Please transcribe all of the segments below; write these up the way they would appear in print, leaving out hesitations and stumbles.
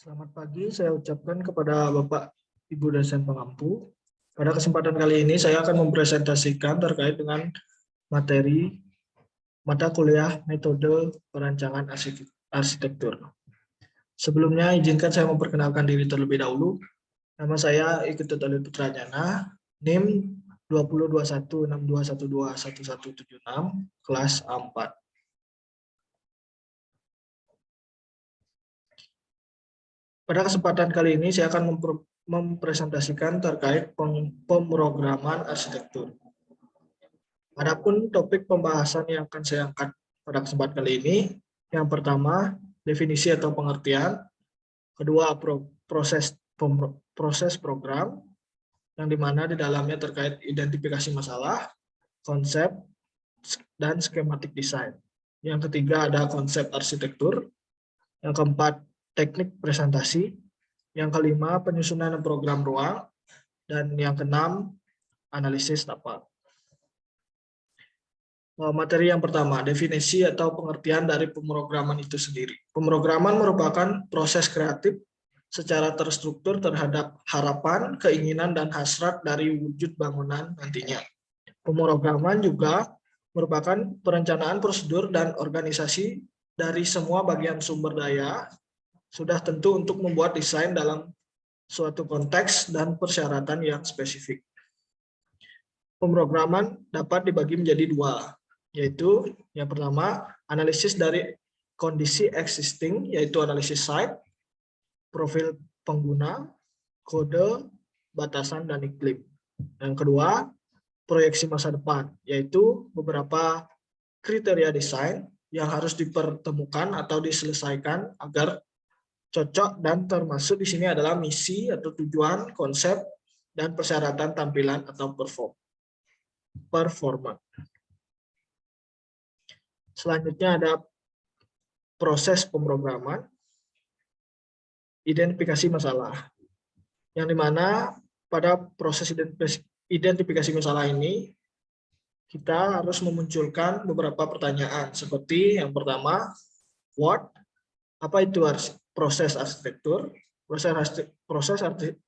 Selamat pagi, saya ucapkan kepada Bapak Ibu dosen pengampu. Pada kesempatan kali ini saya akan mempresentasikan terkait dengan materi mata kuliah metode perancangan arsitektur. Sebelumnya izinkan saya memperkenalkan diri terlebih dahulu. Nama saya Ikut Tutolil Putrajana, NIM 202162121176, kelas A4. Pada kesempatan kali ini saya akan mempresentasikan terkait pemrograman arsitektur. Adapun topik pembahasan yang akan saya angkat pada kesempatan kali ini, yang pertama definisi atau pengertian, kedua proses program, yang dimana di dalamnya terkait identifikasi masalah, konsep, dan skematik desain. Yang ketiga ada konsep arsitektur, yang keempat teknik presentasi, yang kelima penyusunan program ruang, dan yang keenam analisis tapak. Materi yang pertama, definisi atau pengertian dari pemrograman itu sendiri. Pemrograman merupakan proses kreatif secara terstruktur terhadap harapan, keinginan, dan hasrat dari wujud bangunan nantinya. Pemrograman juga merupakan perencanaan prosedur dan organisasi dari semua bagian sumber daya sudah tentu untuk membuat desain dalam suatu konteks dan persyaratan yang spesifik. Pemrograman dapat dibagi menjadi dua, yaitu yang pertama analisis dari kondisi existing, yaitu analisis site, profil pengguna, kode, batasan, dan iklim. Yang kedua, proyeksi masa depan, yaitu beberapa kriteria desain yang harus dipertemukan atau diselesaikan agar cocok, dan termasuk di sini adalah misi atau tujuan, konsep, dan persyaratan tampilan atau performa. Selanjutnya ada proses pemrograman, identifikasi masalah, yang dimana pada proses identifikasi masalah ini kita harus memunculkan beberapa pertanyaan seperti yang pertama, what, apa itu proses arsitektur? Proses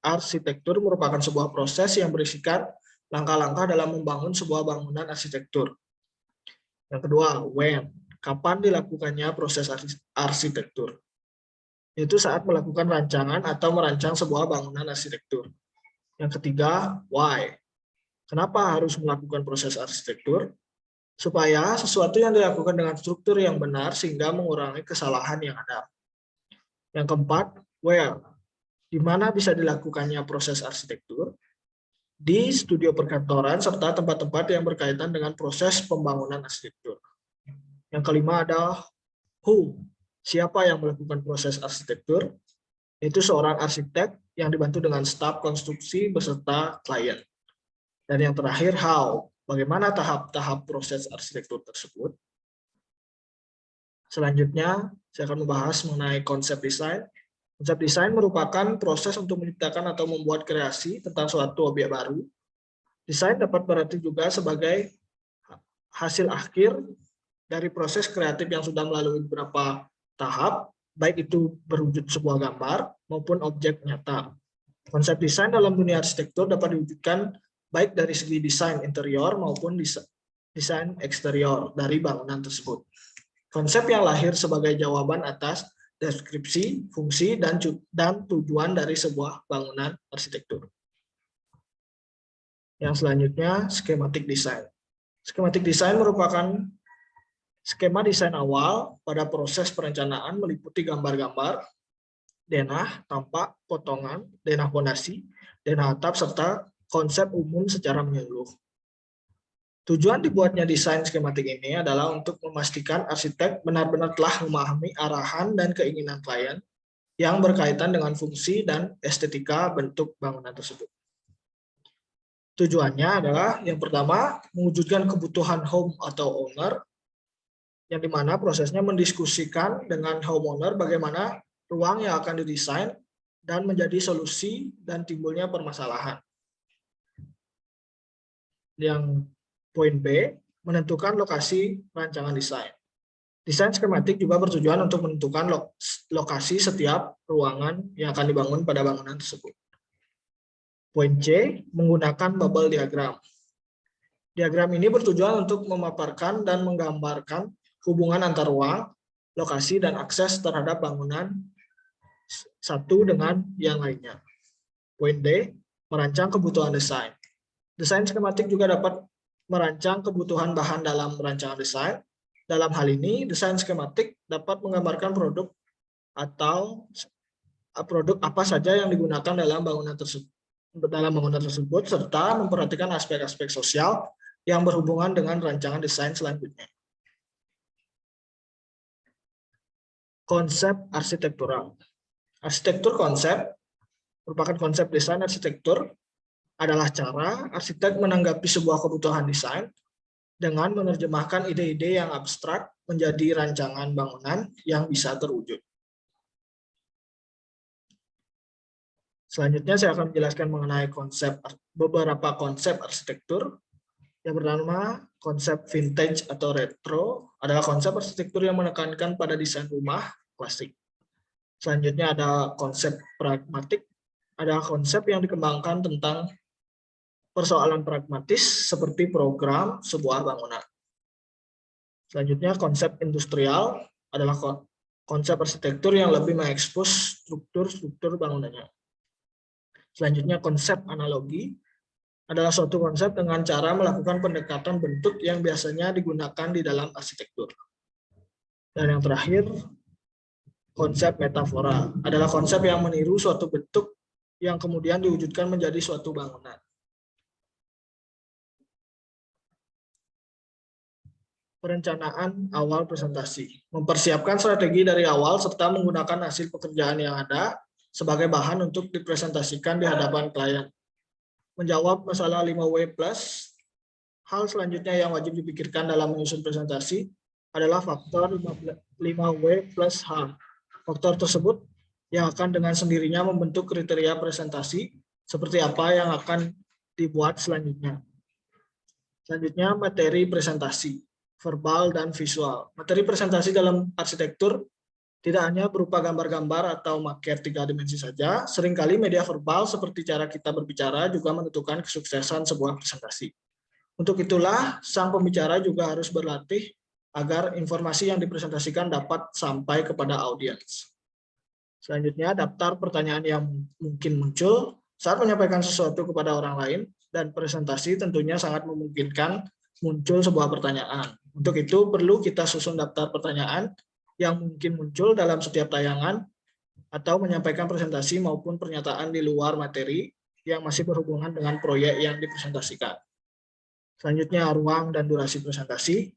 arsitektur merupakan sebuah proses yang berisikan langkah-langkah dalam membangun sebuah bangunan arsitektur. Yang kedua, when, kapan dilakukannya proses arsitektur? Itu saat melakukan rancangan atau merancang sebuah bangunan arsitektur. Yang ketiga, why, kenapa harus melakukan proses arsitektur? Supaya sesuatu yang dilakukan dengan struktur yang benar sehingga mengurangi kesalahan yang ada. Yang keempat, where, di mana bisa dilakukannya proses arsitektur? Di studio perkantoran serta tempat-tempat yang berkaitan dengan proses pembangunan arsitektur. Yang kelima ada who, siapa yang melakukan proses arsitektur? Itu seorang arsitek yang dibantu dengan staf konstruksi beserta klien. Dan yang terakhir how, bagaimana tahap-tahap proses arsitektur tersebut? Selanjutnya, saya akan membahas mengenai konsep desain. Konsep desain merupakan proses untuk menciptakan atau membuat kreasi tentang suatu objek baru. Desain dapat berarti juga sebagai hasil akhir dari proses kreatif yang sudah melalui beberapa tahap, baik itu berwujud sebuah gambar maupun objek nyata. Konsep desain dalam dunia arsitektur dapat diwujudkan baik dari segi desain interior maupun desain eksterior dari bangunan tersebut. Konsep yang lahir sebagai jawaban atas deskripsi, fungsi, dan tujuan dari sebuah bangunan arsitektur. Yang selanjutnya, skematik desain. Skematik desain merupakan skema desain awal pada proses perencanaan meliputi gambar-gambar, denah, tampak, potongan, denah fondasi, denah atap, serta konsep umum secara menyeluruh. Tujuan dibuatnya desain skematik ini adalah untuk memastikan arsitek benar-benar telah memahami arahan dan keinginan klien yang berkaitan dengan fungsi dan estetika bentuk bangunan tersebut. Tujuannya adalah yang pertama, mewujudkan kebutuhan home atau owner, yang dimana prosesnya mendiskusikan dengan homeowner bagaimana ruang yang akan didesain dan menjadi solusi dan timbulnya permasalahan. Yang poin B, menentukan lokasi rancangan desain. Desain skematik juga bertujuan untuk menentukan lokasi setiap ruangan yang akan dibangun pada bangunan tersebut. Poin C, menggunakan bubble diagram. Diagram ini bertujuan untuk memaparkan dan menggambarkan hubungan antar ruang, lokasi, dan akses terhadap bangunan satu dengan yang lainnya. Poin D, merancang kebutuhan desain. Desain skematik juga dapat merancang kebutuhan bahan dalam rancangan desain. Dalam hal ini, desain skematik dapat menggambarkan produk atau produk apa saja yang digunakan dalam bangunan tersebut, serta memperhatikan aspek-aspek sosial yang berhubungan dengan rancangan desain selanjutnya. Konsep arsitektural. Arsitektur konsep merupakan konsep desain arsitektur adalah cara arsitek menanggapi sebuah kebutuhan desain dengan menerjemahkan ide-ide yang abstrak menjadi rancangan bangunan yang bisa terwujud. Selanjutnya saya akan menjelaskan mengenai beberapa konsep arsitektur. Yang pertama, konsep vintage atau retro adalah konsep arsitektur yang menekankan pada desain rumah klasik. Selanjutnya ada konsep pragmatik, adalah konsep yang dikembangkan tentang persoalan pragmatis seperti program sebuah bangunan. Selanjutnya, konsep industrial adalah konsep arsitektur yang lebih mengekspos struktur bangunannya. Selanjutnya, konsep analogi adalah suatu konsep dengan cara melakukan pendekatan bentuk yang biasanya digunakan di dalam arsitektur. Dan yang terakhir, konsep metafora adalah konsep yang meniru suatu bentuk yang kemudian diwujudkan menjadi suatu bangunan. Perencanaan awal presentasi. Mempersiapkan strategi dari awal serta menggunakan hasil pekerjaan yang ada sebagai bahan untuk dipresentasikan di hadapan klien. Menjawab masalah 5W+, hal selanjutnya yang wajib dipikirkan dalam menyusun presentasi adalah faktor 5W+H. Faktor tersebut yang akan dengan sendirinya membentuk kriteria presentasi seperti apa yang akan dibuat selanjutnya. Selanjutnya, materi presentasi, verbal dan visual. Materi presentasi dalam arsitektur tidak hanya berupa gambar-gambar atau maket 3 dimensi saja, seringkali media verbal seperti cara kita berbicara juga menentukan kesuksesan sebuah presentasi. Untuk itulah, sang pembicara juga harus berlatih agar informasi yang dipresentasikan dapat sampai kepada audiens. Selanjutnya, daftar pertanyaan yang mungkin muncul saat menyampaikan sesuatu kepada orang lain, dan presentasi tentunya sangat memungkinkan muncul sebuah pertanyaan. Untuk itu, perlu kita susun daftar pertanyaan yang mungkin muncul dalam setiap tayangan atau menyampaikan presentasi maupun pernyataan di luar materi yang masih berhubungan dengan proyek yang dipresentasikan. Selanjutnya, ruang dan durasi presentasi.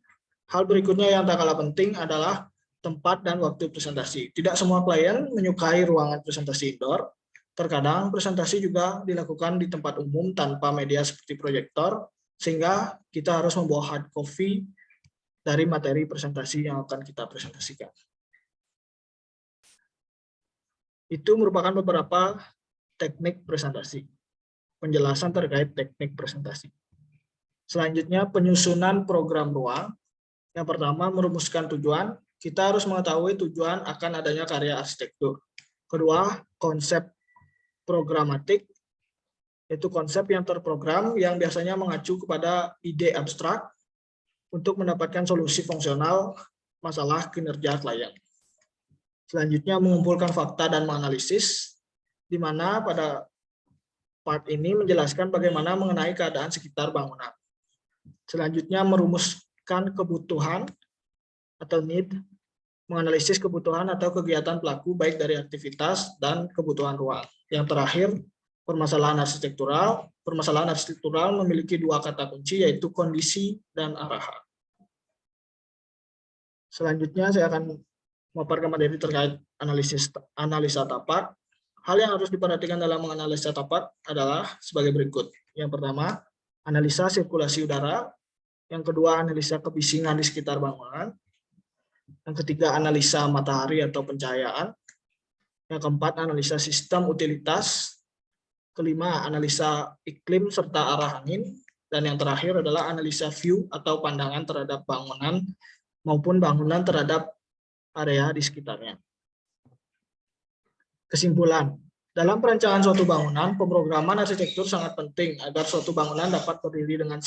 Hal berikutnya yang tak kalah penting adalah tempat dan waktu presentasi. Tidak semua klien menyukai ruangan presentasi indoor. Terkadang presentasi juga dilakukan di tempat umum tanpa media seperti proyektor, sehingga kita harus membawa hard copy dari materi presentasi yang akan kita presentasikan. Itu merupakan beberapa teknik presentasi. Penjelasan terkait teknik presentasi. Selanjutnya, penyusunan program ruang. Yang pertama, merumuskan tujuan. Kita harus mengetahui tujuan akan adanya karya arsitektur. Kedua, konsep programatik, yaitu konsep yang terprogram yang biasanya mengacu kepada ide abstrak untuk mendapatkan solusi fungsional masalah kinerja klien. Selanjutnya, mengumpulkan fakta dan menganalisis, di mana pada part ini menjelaskan bagaimana mengenai keadaan sekitar bangunan. Selanjutnya, merumuskan kebutuhan atau need, menganalisis kebutuhan atau kegiatan pelaku baik dari aktivitas dan kebutuhan ruang. Yang terakhir, permasalahan arsitektural. Permasalahan arsitektural memiliki dua kata kunci, yaitu kondisi dan arahan. Selanjutnya, saya akan memaparkan materi terkait analisa tapak. Hal yang harus diperhatikan dalam menganalisa tapak adalah sebagai berikut. Yang pertama, analisa sirkulasi udara. Yang kedua, analisa kebisingan di sekitar bangunan. Yang ketiga, analisa matahari atau pencahayaan. Yang keempat, analisa sistem utilitas. Kelima, analisa iklim serta arah angin. Dan yang terakhir adalah analisa view atau pandangan terhadap bangunan maupun bangunan terhadap area di sekitarnya. Kesimpulan, dalam perencanaan suatu bangunan, pemrograman arsitektur sangat penting agar suatu bangunan dapat berdiri dengan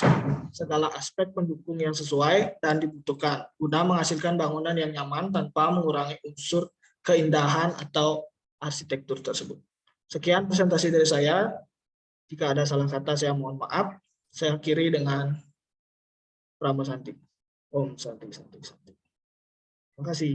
segala aspek pendukung yang sesuai dan dibutuhkan, guna menghasilkan bangunan yang nyaman tanpa mengurangi unsur keindahan atau arsitektur tersebut. Sekian presentasi dari saya. Jika ada salah kata, saya mohon maaf. Saya akhiri dengan Prama Santi. Om Santi Santi Santi. Terima kasih.